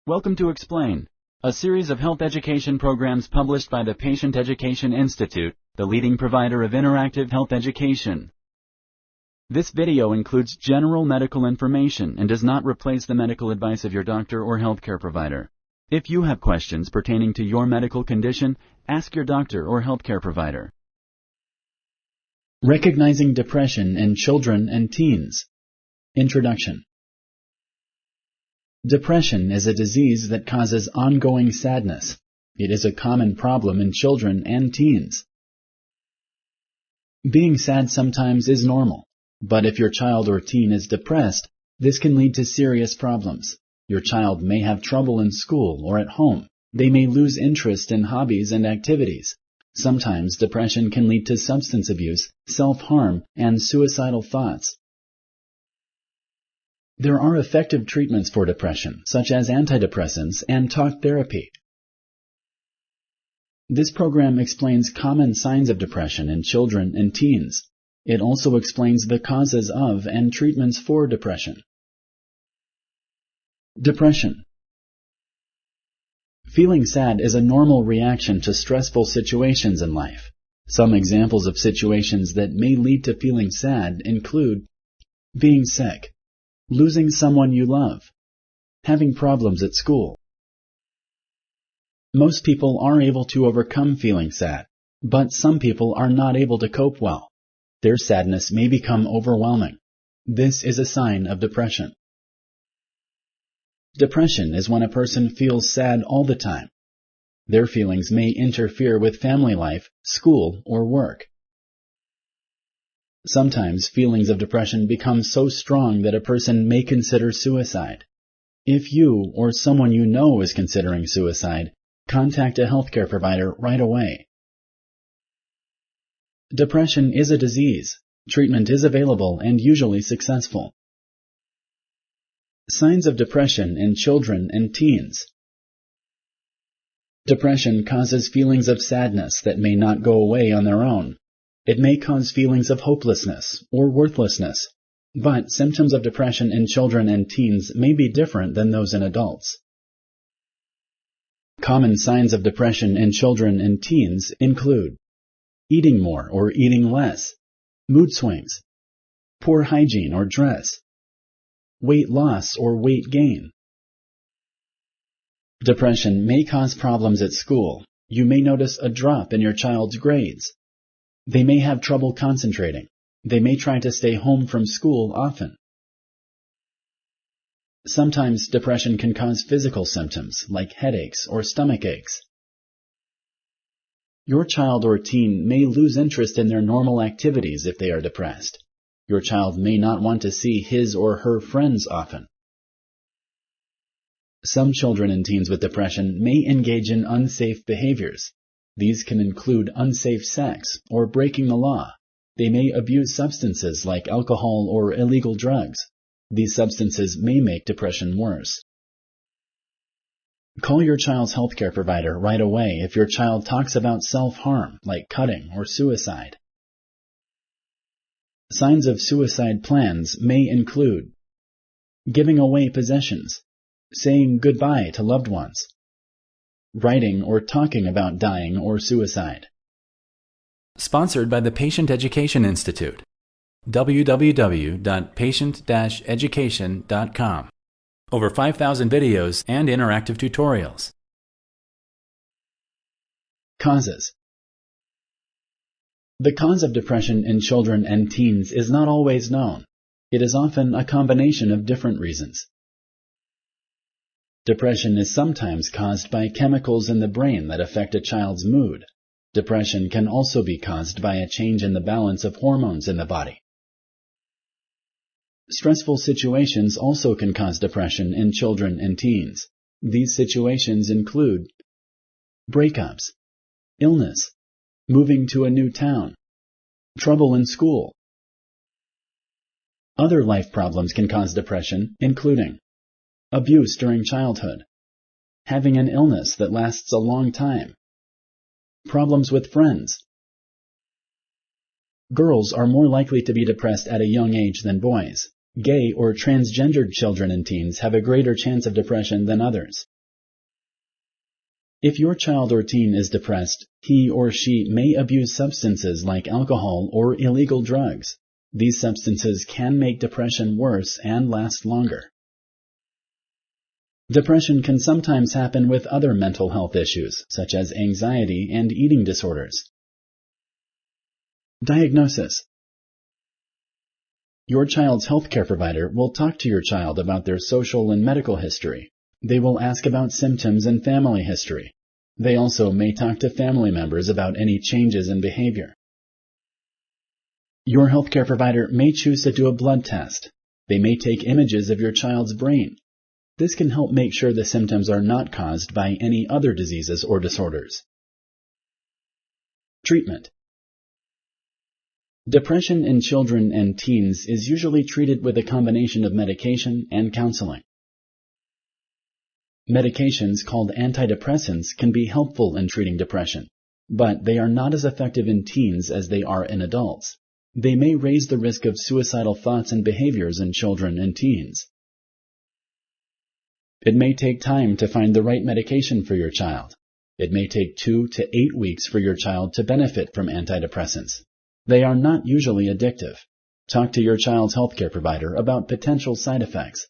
Welcome to Explain, a series of health education programs published by the Patient Education Institute, the leading provider of interactive health education. This video includes general medical information and does not replace the medical advice of your doctor or healthcare provider. If you have questions pertaining to your medical condition, ask your doctor or healthcare provider. Recognizing depression in children and teens. Introduction. Depression is a disease that causes ongoing sadness. It is a common problem in children and teens. Being sad sometimes is normal, but if your child or teen is depressed, this can lead to serious problems. Your child may have trouble in school or at home. They may lose interest in hobbies and activities. Sometimes depression can lead to substance abuse, self-harm, and suicidal thoughts. There are effective treatments for depression, such as antidepressants and talk therapy. This program explains common signs of depression in children and teens. It also explains the causes of and treatments for depression. Depression. Feeling sad is a normal reaction to stressful situations in life. Some examples of situations that may lead to feeling sad include being sick, losing someone you love, having problems at school. Most people are able to overcome feeling sad, but some people are not able to cope well. Their sadness may become overwhelming. This is a sign of depression. Depression is when a person feels sad all the time. Their feelings may interfere with family life, school, or work. Sometimes feelings of depression become so strong that a person may consider suicide. If you or someone you know is considering suicide, contact a healthcare provider right away. Depression is a disease. Treatment is available and usually successful. Signs of depression in children and teens. Depression causes feelings of sadness that may not go away on their own. It may cause feelings of hopelessness or worthlessness, but symptoms of depression in children and teens may be different than those in adults. Common signs of depression in children and teens include eating more or eating less, mood swings, poor hygiene or dress, weight loss or weight gain. Depression may cause problems at school. You may notice a drop in your child's grades. They may have trouble concentrating. They may try to stay home from school often. Sometimes depression can cause physical symptoms like headaches or stomach aches. Your child or teen may lose interest in their normal activities if they are depressed. Your child may not want to see his or her friends often. Some children and teens with depression may engage in unsafe behaviors. These can include unsafe sex or breaking the law. They may abuse substances like alcohol or illegal drugs. These substances may make depression worse. Call your child's healthcare provider right away if your child talks about self-harm, like cutting or suicide. Signs of suicide plans may include giving away possessions, saying goodbye to loved ones, writing or talking about dying or suicide. Sponsored by the Patient Education Institute. www.patient-education.com. Over 5,000 videos and interactive tutorials. Causes. The cause of depression in children and teens is not always known. It is often a combination of different reasons. Depression is sometimes caused by chemicals in the brain that affect a child's mood. Depression can also be caused by a change in the balance of hormones in the body. Stressful situations also can cause depression in children and teens. These situations include breakups, illness, moving to a new town, trouble in school. Other life problems can cause depression, including abuse during childhood, having an illness that lasts a long time, problems with friends, Girls are more likely to be depressed at a young age than boys. Gay or transgendered children and teens have a greater chance of depression than others. If your child or teen is depressed, he or she may abuse substances like alcohol or illegal drugs. These substances can make depression worse and last longer. Depression can sometimes happen with other mental health issues, such as anxiety and eating disorders. Diagnosis. Your child's healthcare provider will talk to your child about their social and medical history. They will ask about symptoms and family history. They also may talk to family members about any changes in behavior. Your healthcare provider may choose to do a blood test. They may take images of your child's brain. This can help make sure the symptoms are not caused by any other diseases or disorders. Treatment. Depression in children and teens is usually treated with a combination of medication and counseling. Medications called antidepressants can be helpful in treating depression, but they are not as effective in teens as they are in adults. They may raise the risk of suicidal thoughts and behaviors in children and teens. It may take time to find the right medication for your child. It may take 2 to 8 weeks for your child to benefit from antidepressants. They are not usually addictive. Talk to your child's healthcare provider about potential side effects.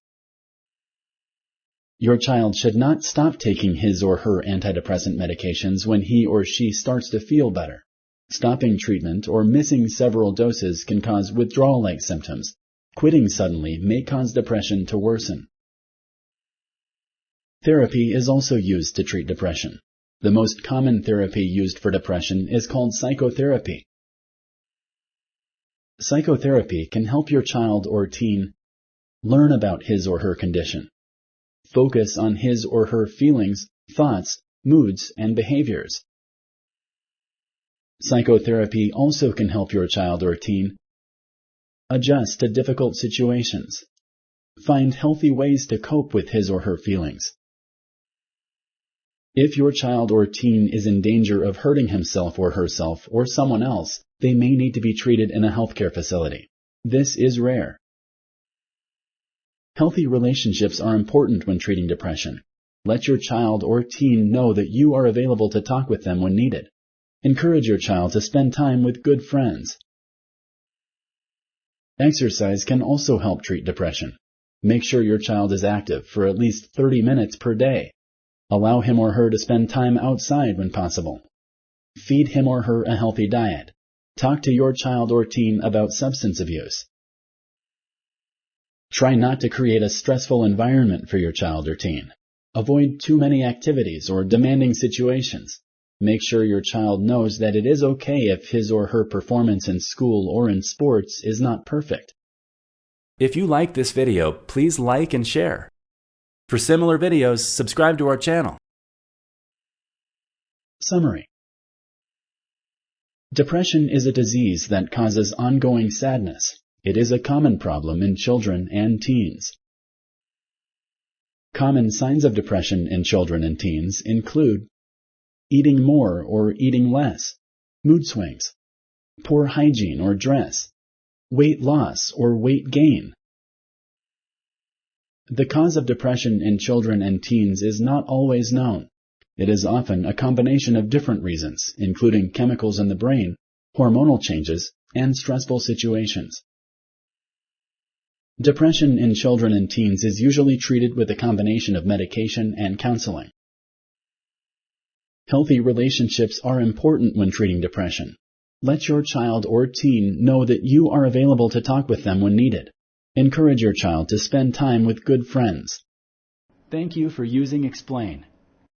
Your child should not stop taking his or her antidepressant medications when he or she starts to feel better. Stopping treatment or missing several doses can cause withdrawal-like symptoms. Quitting suddenly may cause depression to worsen. Therapy is also used to treat depression. The most common therapy used for depression is called psychotherapy. Psychotherapy can help your child or teen learn about his or her condition, focus on his or her feelings, thoughts, moods, and behaviors. Psychotherapy also can help your child or teen adjust to difficult situations, find healthy ways to cope with his or her feelings. If your child or teen is in danger of hurting himself or herself or someone else, they may need to be treated in a healthcare facility. This is rare. Healthy relationships are important when treating depression. Let your child or teen know that you are available to talk with them when needed. Encourage your child to spend time with good friends. Exercise can also help treat depression. Make sure your child is active for at least 30 minutes per day. Allow him or her to spend time outside when possible. Feed him or her a healthy diet. Talk to your child or teen about substance abuse. Try not to create a stressful environment for your child or teen. Avoid too many activities or demanding situations. Make sure your child knows that it is okay if his or her performance in school or in sports is not perfect. If you like this video, please like and share. For similar videos, subscribe to our channel. Summary. Depression is a disease that causes ongoing sadness. It is a common problem in children and teens. Common signs of depression in children and teens include eating more or eating less, mood swings, poor hygiene or dress, weight loss or weight gain. The cause of depression in children and teens is not always known. It is often a combination of different reasons, including chemicals in the brain, hormonal changes, and stressful situations. Depression in children and teens is usually treated with a combination of medication and counseling. Healthy relationships are important when treating depression. Let your child or teen know that you are available to talk with them when needed. Encourage your child to spend time with good friends. Thank you for using Explain.